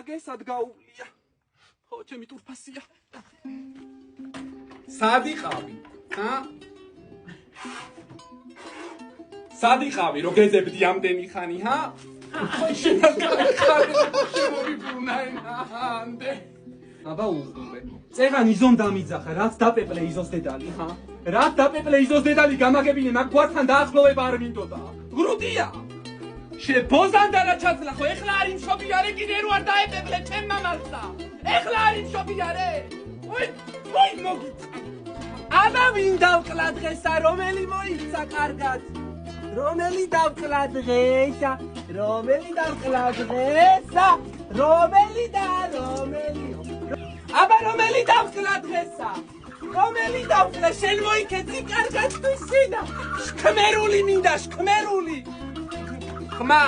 მაგესად გაუვლია. ხო, ჩემი ტურფასია. სად იყავი? სად იყავი, რო გეზებდი ამდენი ხანი, აბა უღურე. წეღან იზომ დამიძახა, რაც დაპეპლე იზოს დედალი, რაც დაპეპლე იზოს დედალი გამაგებინე, მაგ გვართან დაახლოვება არ მინდოდა. ღრუდია. შებოზანდანა ჩაცლა ხო, ეხლა არ იმშობიარე კიდე რო არ დაეპეპლე ჩემ მამალსა. ეხლა არ იმშობიარე. უი მოგიწა. აბა ვინ დავკლა დღესა, რომელი მოიცა კარგად? რომელი დავკლა დღესა? რომელი დავკლა დღესა? რომელი და რომელი? აბა რომელი დავკლა დღესა? რომელი დავკლა? შენ მოიქეცი კარგად თუ სინა? შქმერული მინდა, შქმერული. ხმა